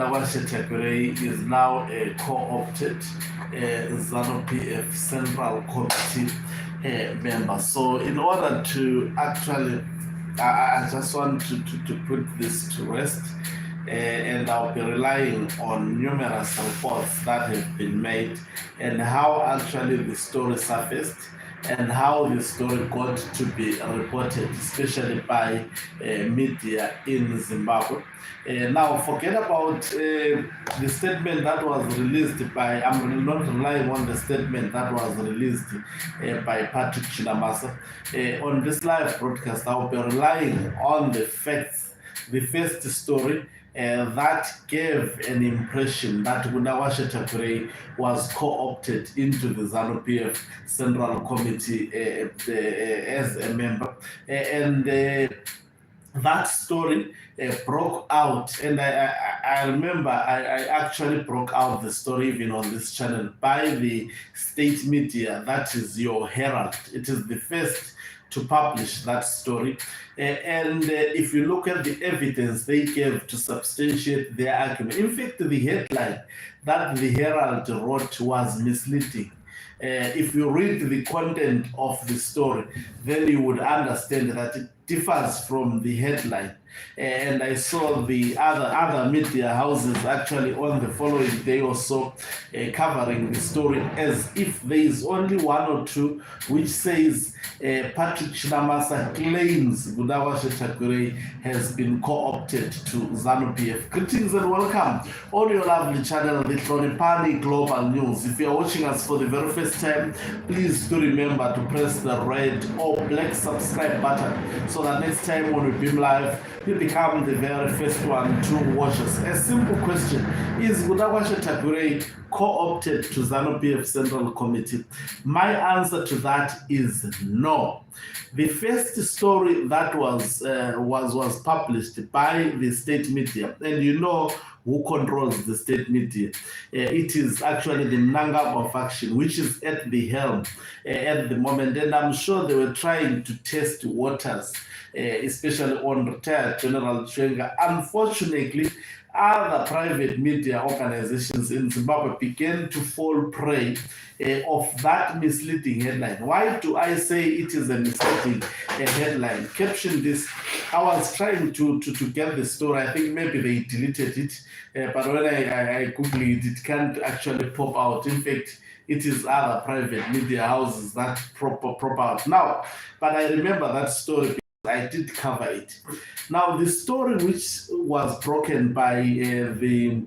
Tagwireyi is now a co-opted ZANU-PF Central Committee member. So in order to actually, I just want to put this to rest, and I'll be relying on numerous reports that have been made and how actually the story surfaced and how the story got to be reported, especially by media in Zimbabwe. Now, forget about the statement that was released by, I'm not relying on the statement that was released by Patrick Chinamasa. On this live broadcast, I'll be relying on the facts, the first story that gave an impression that Tagwireyi was co-opted into the ZANU-PF Central Committee as a member. And that story broke out, and I remember I actually broke out the story even on this channel by the state media, that is your Herald. It is the first to publish that story. And if you look at the evidence they gave to substantiate their argument, in fact, the headline that the Herald wrote was misleading. If you read the content of the story, then you would understand that it differs from the headline. And I saw the other media houses actually on the following day or so covering the story as if there is only one or two which says Patrick Chinamasa claims Tagwireyi has been co-opted to ZANU-PF. Greetings and welcome on your lovely channel, the Hloniphani Global News. If you are watching us for the very first time, please do remember to press the red or black subscribe button so that next time when we beam live, you become the very first one to watch us. A simple question: is Tagwireyi co-opted to ZANU-PF Central Committee? My answer to that is no. The first story that was published by the state media, and you know who controls the state media. It is actually the Nangama faction, which is at the helm at the moment, and I'm sure they were trying to test waters, especially on retired General Chwenga. Unfortunately, other private media organizations in Zimbabwe began to fall prey of that misleading headline. Why do I say it is a misleading headline? Caption this: I was trying to get the story. I think maybe they deleted it, but when I Google it, it can't actually pop out. In fact, it is other private media houses that prop out now. But I remember that story. I did cover it. Now, the story which was broken by the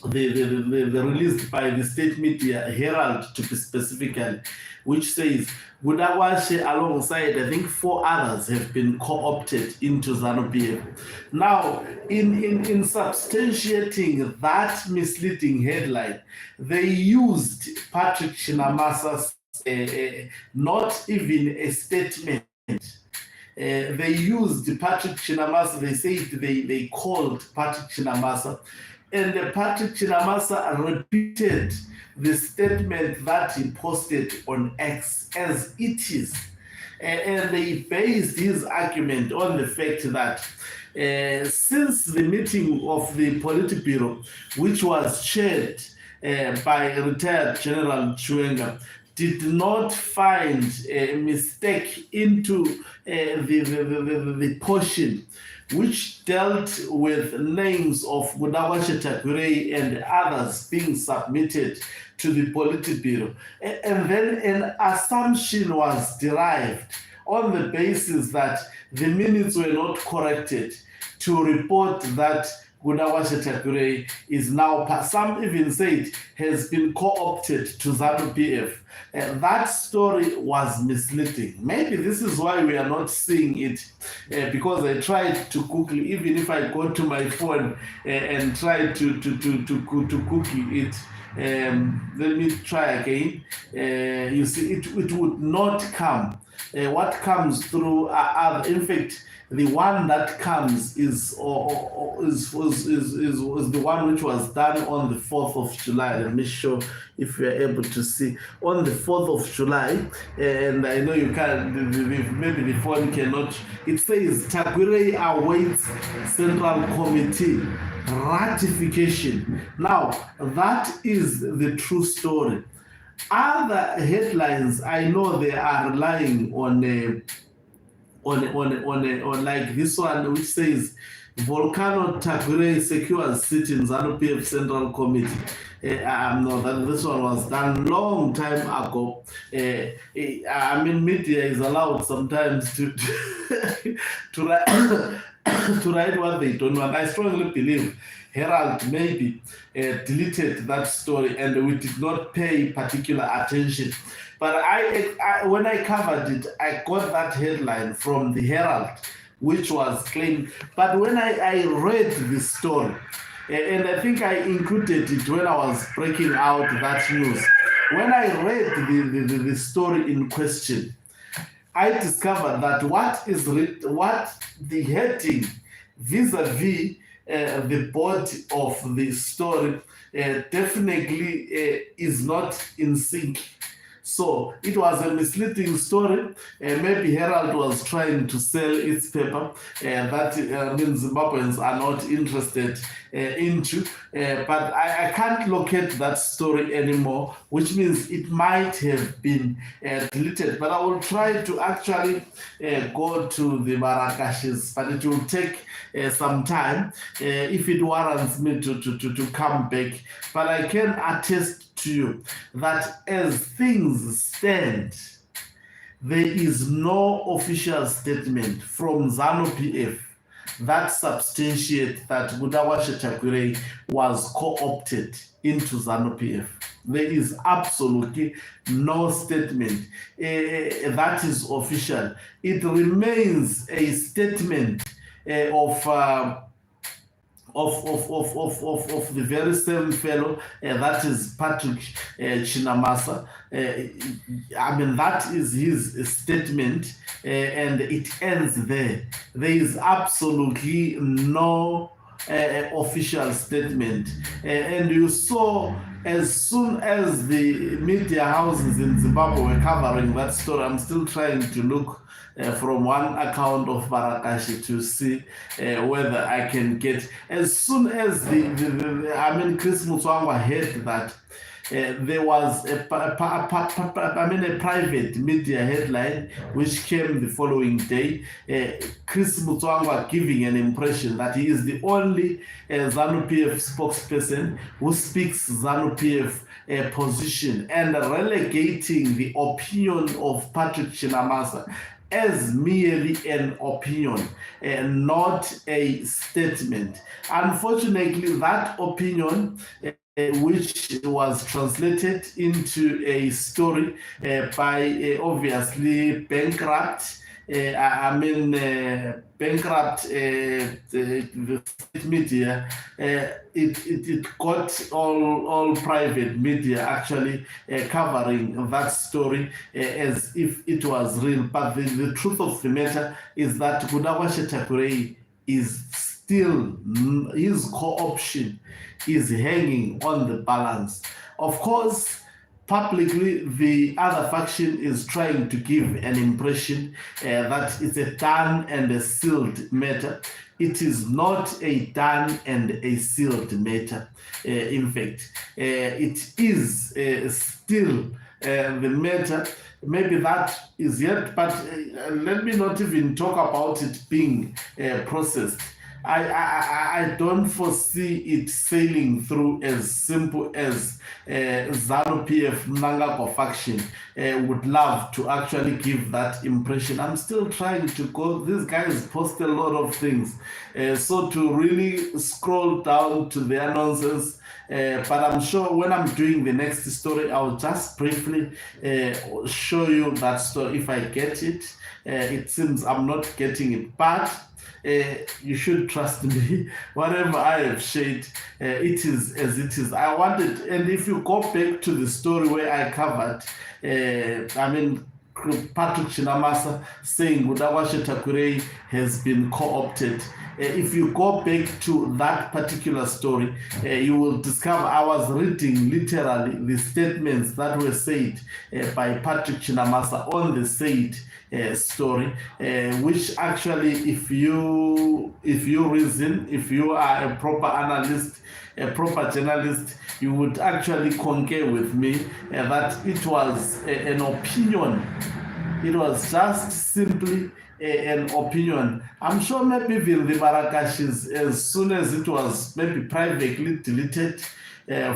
released by the state media Herald, to be specifically, which says Tagwireyi alongside I think 4 others have been co-opted into ZANU-PF. Now, in substantiating that misleading headline, they used Patrick Chinamasa's not even a statement. They used Patrick Chinamasa. They said they called Patrick Chinamasa, and Patrick Chinamasa repeated the statement that he posted on X as it is, and they based his argument on the fact that since the meeting of the Politburo, which was chaired by retired General Chwenga, did not find a mistake into the portion which dealt with names of Tagwireyi and others being submitted to the Politburo. And then an assumption was derived on the basis that the minutes were not corrected to report that Tagwireyi is now, some even said, has been co-opted to ZANU-PF. That story was misleading. Maybe this is why we are not seeing it, because I tried to Google, even if I go to my phone and try to Google it. Let me try again. You see, it would not come. What comes through are other, in fact, the one that comes is the one which was done on the 4th of July. Let me show if you're able to see. On the 4th of July, and I know you can't, maybe the phone cannot, it says Tagwireyi awaits Central Committee ratification. Now, that is the true story. Other headlines, I know they are relying on like this one, which says Volcano Tagwireyi secures seat in ZANU-PF Central Committee. No, this one was done long time ago. I mean, media is allowed sometimes to to write, to write what they don't want. I strongly believe Herald maybe deleted that story and we did not pay particular attention. But when I covered it, I got that headline from the Herald, which was claimed. But when I read the story, and I think I included it when I was breaking out that news, when I read the story in question, I discovered that what the heading vis-a-vis the body of the story definitely is not in sync. So it was a misleading story. Maybe Herald was trying to sell its paper that means Zimbabweans are not interested into. But I can't locate that story anymore, which means it might have been deleted. But I will try to actually go to the Marrakesh's, but it will take some time if it warrants me to come back. But I can attest to you that as things stand, there is no official statement from ZANU-PF that substantiates that Budawashe Tagwireyi was co-opted into ZANU-PF. There is absolutely no statement that is official. It remains a statement of the very same fellow, that is Patrick Chinamasa. I mean, that is his statement, and it ends there. There is absolutely no official statement. And you saw, as soon as the media houses in Zimbabwe were covering that story, I'm still trying to look from one account of Marrakesh to see whether I can get. As soon as Chris Mutswangwa heard that there was a private media headline which came the following day, Chris Mutswangwa giving an impression that he is the only ZANU-PF spokesperson who speaks ZANU-PF position, and relegating the opinion of Patrick Chinamasa as merely an opinion and not a statement. Unfortunately, that opinion, which was translated into a story by obviously bankrupt bankrupt the media, it got all private media actually covering that story as if it was real. But the truth of the matter is that Budawashe Tagwireyi is still, his co-option is hanging on the balance. Of course, publicly, the other faction is trying to give an impression that it's a done and a sealed matter. It is not a done and a sealed matter. In fact, it is still the matter. Maybe that is yet, but let me not even talk about it being processed. I don't foresee it sailing through as simple as ZANU-PF Mnangagwa faction would love to actually give that impression. I'm still trying to go. These guys post a lot of things, so to really scroll down to their nonsense. But I'm sure when I'm doing the next story, I'll just briefly show you that story if I get it. It seems I'm not getting it, but you should trust me. Whatever I have shared, it is as it is. I wanted, and if you go back to the story where I covered, Patrick Chinamasa saying Budawashe Tagwireyi has been co-opted. if you go back to that particular story, you will discover I was reading literally the statements that were said by Patrick Chinamasa on the said story, which actually, if you reason, if you are a proper analyst, a proper journalist, you would actually concur with me that it was an opinion. It was just simply an opinion. I'm sure maybe even the Marrakeshis, as soon as it was maybe privately deleted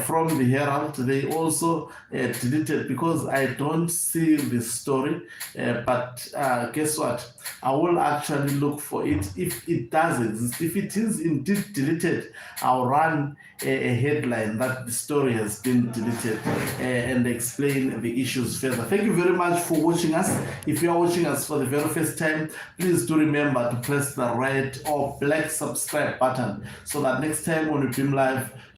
from the Herald, they also deleted, because I don't see the story. But guess what? I will actually look for it if it does exist. If it is indeed deleted, I'll run a headline that the story has been deleted and explain the issues further. Thank you very much for watching us. If you are watching us for the very first time, please do remember to press the red or black subscribe button so that next time when we beam live,